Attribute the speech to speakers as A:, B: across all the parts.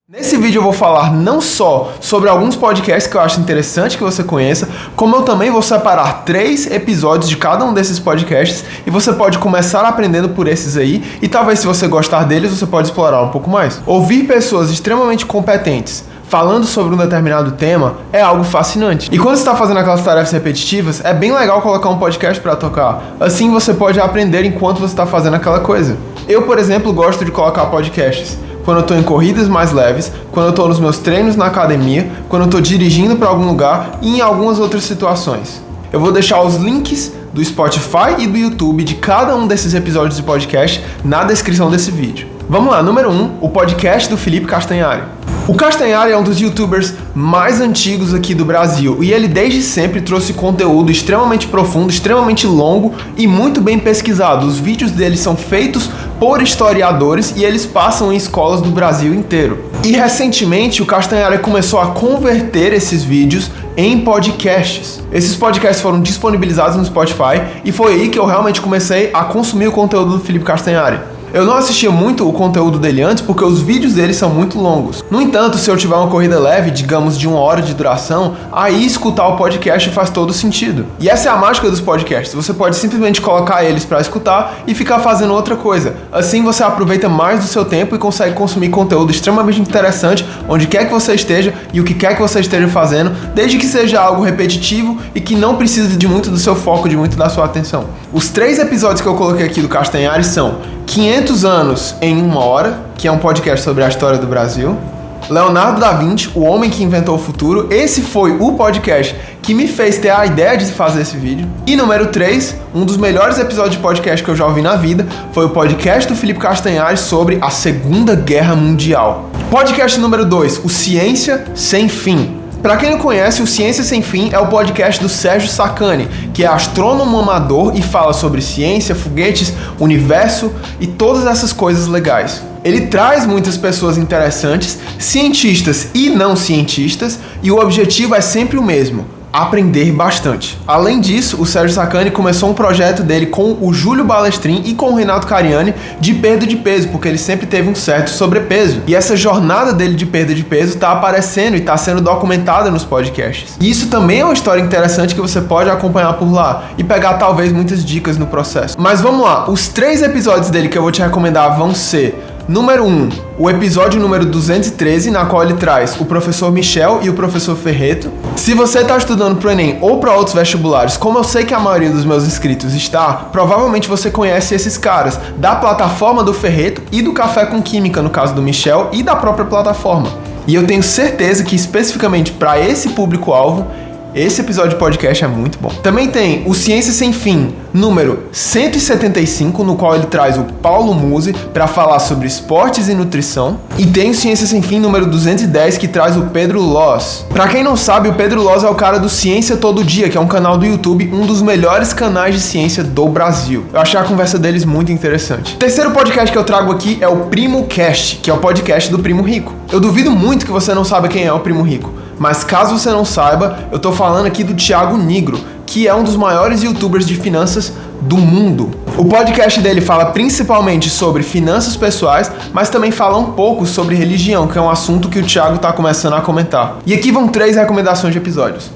A: Nesse vídeo eu vou falar não só sobre alguns podcasts que eu acho interessante que você conheça, como eu também vou separar 3 episódios de cada um desses podcasts e você pode começar aprendendo por esses aí e talvez se você gostar deles você pode explorar um pouco mais. Ouvir pessoas extremamente competentes falando sobre um determinado tema é algo fascinante. E quando você está fazendo aquelas tarefas repetitivas, é bem legal colocar um podcast para tocar. Assim você pode aprender enquanto você está fazendo aquela coisa. Eu, por exemplo, gosto de colocar podcasts quando eu estou em corridas mais leves, quando eu estou nos meus treinos na academia, quando eu estou dirigindo para algum lugar e em algumas outras situações. Eu vou deixar os links do Spotify e do YouTube de cada um desses episódios de podcast na descrição desse vídeo. Vamos lá, número 1, o podcast do Felipe Castanhari. O Castanhari é um dos youtubers mais antigos aqui do Brasil e ele desde sempre trouxe conteúdo extremamente profundo, extremamente longo e muito bem pesquisado. Os vídeos dele são feitos por historiadores e eles passam em escolas do Brasil inteiro. E recentemente o Castanhari começou a converter esses vídeos em podcasts. Esses podcasts foram disponibilizados no Spotify e foi aí que eu realmente comecei a consumir o conteúdo do Felipe Castanhari. Eu não assistia muito o conteúdo dele antes porque os vídeos dele são muito longos. No entanto, se eu tiver uma corrida leve, digamos de 1 hora de duração, aí escutar o podcast faz todo sentido. E essa é a mágica dos podcasts. Você pode simplesmente colocar eles para escutar e ficar fazendo outra coisa. Assim você aproveita mais do seu tempo e consegue consumir conteúdo extremamente interessante onde quer que você esteja e o que quer que você esteja fazendo, desde que seja algo repetitivo e que não precise de muito do seu foco, de muito da sua atenção. Os 3 episódios que eu coloquei aqui do Castanhari são 500 anos em 1 hora, que é um podcast sobre a história do Brasil. Leonardo da Vinci, o homem que inventou o futuro. Esse foi o podcast que me fez ter a ideia de fazer esse vídeo. E número 3, um dos melhores episódios de podcast que eu já ouvi na vida, foi o podcast do Felipe Castanhari sobre a Segunda Guerra Mundial. Podcast número 2, o Ciência Sem Fim. Para quem não conhece, o Ciência Sem Fim é o podcast do Sérgio Sacani, que é astrônomo amador e fala sobre ciência, foguetes, universo e todas essas coisas legais. Ele traz muitas pessoas interessantes, cientistas e não cientistas, e o objetivo é sempre o mesmo: aprender bastante. Além disso, o Sérgio Sacani começou um projeto dele com o Júlio Balestrin e com o Renato Cariani de perda de peso, porque ele sempre teve um certo sobrepeso. E essa jornada dele de perda de peso está aparecendo e está sendo documentada nos podcasts. E isso também é uma história interessante que você pode acompanhar por lá e pegar talvez muitas dicas no processo. Mas vamos lá, os 3 episódios dele que eu vou te recomendar vão ser: número 1, o episódio número 213, na qual ele traz o professor Michel e o professor Ferreto. Se você está estudando para o Enem ou para outros vestibulares, como eu sei que a maioria dos meus inscritos está, provavelmente você conhece esses caras, da plataforma do Ferreto e do Café com Química, no caso do Michel, e da própria plataforma. E eu tenho certeza que especificamente para esse público-alvo, esse episódio de podcast é muito bom. Também tem o Ciência Sem Fim, número 175, no qual ele traz o Paulo Musi para falar sobre esportes e nutrição. E tem o Ciência Sem Fim, número 210, que traz o Pedro Loz. Para quem não sabe, o Pedro Loz é o cara do Ciência Todo Dia, que é um canal do YouTube, um dos melhores canais de ciência do Brasil. Eu achei a conversa deles muito interessante. O terceiro podcast que eu trago aqui é o Primo Cast, que é o podcast do Primo Rico. Eu duvido muito que você não saiba quem é o Primo Rico, mas caso você não saiba, eu tô falando aqui do Thiago Nigro, que é um dos maiores youtubers de finanças do mundo. O podcast dele fala principalmente sobre finanças pessoais, mas também fala um pouco sobre religião, que é um assunto que o Thiago tá começando a comentar. E aqui vão 3 recomendações de episódios.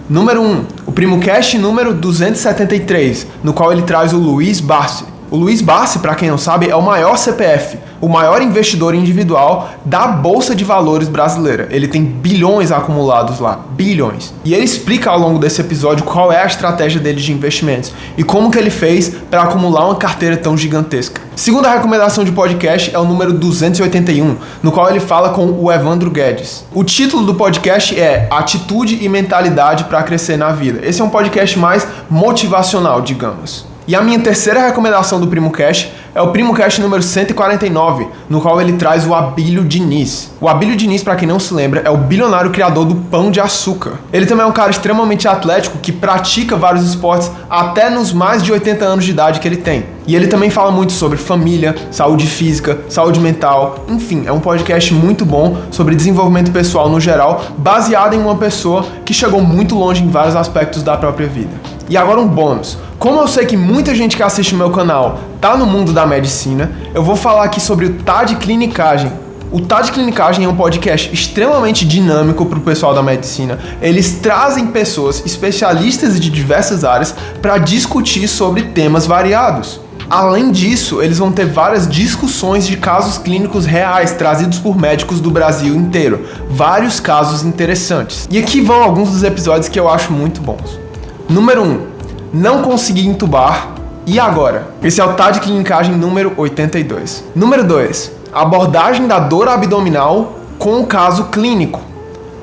A: Número 1, o PrimoCast número 273, no qual ele traz o Luiz Barsi. O Luiz Barsi, para quem não sabe, é o maior CPF, o maior investidor individual da Bolsa de Valores brasileira. Ele tem bilhões acumulados lá, bilhões. E ele explica ao longo desse episódio qual é a estratégia dele de investimentos e como que ele fez para acumular uma carteira tão gigantesca. Segunda recomendação de podcast é o número 281, no qual ele fala com o Evandro Guedes. O título do podcast é Atitude e Mentalidade para Crescer na Vida. Esse é um podcast mais motivacional, digamos. E a minha terceira recomendação do PrimoCast é o PrimoCast número 149, no qual ele traz o Abílio Diniz. O Abílio Diniz, para quem não se lembra, é o bilionário criador do Pão de Açúcar. Ele também é um cara extremamente atlético que pratica vários esportes até nos mais de 80 anos de idade que ele tem. E ele também fala muito sobre família, saúde física, saúde mental, enfim, é um podcast muito bom sobre desenvolvimento pessoal no geral, baseado em uma pessoa que chegou muito longe em vários aspectos da própria vida. E agora um bônus. Como eu sei que muita gente que assiste o meu canal tá no mundo da medicina, eu vou falar aqui sobre o TAD Clinicagem. O Tá de Clinicagem é um podcast extremamente dinâmico para o pessoal da medicina. Eles trazem pessoas especialistas de diversas áreas para discutir sobre temas variados. Além disso, eles vão ter várias discussões de casos clínicos reais trazidos por médicos do Brasil inteiro. Vários casos interessantes. E aqui vão alguns dos episódios que eu acho muito bons. Número 1. Não consegui entubar. E agora? Esse é o Tá de Clinicagem número 82. Número 2. Abordagem da dor abdominal com o caso clínico.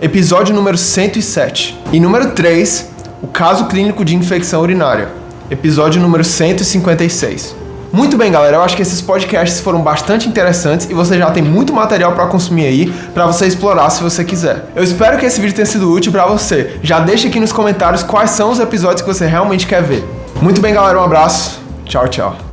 A: Episódio número 107. E número 3. O caso clínico de infecção urinária. Episódio número 156. Muito bem, galera, eu acho que esses podcasts foram bastante interessantes e você já tem muito material para consumir aí, para você explorar se você quiser. Eu espero que esse vídeo tenha sido útil para você. Já deixa aqui nos comentários quais são os episódios que você realmente quer ver. Muito bem, galera, um abraço. Tchau, tchau.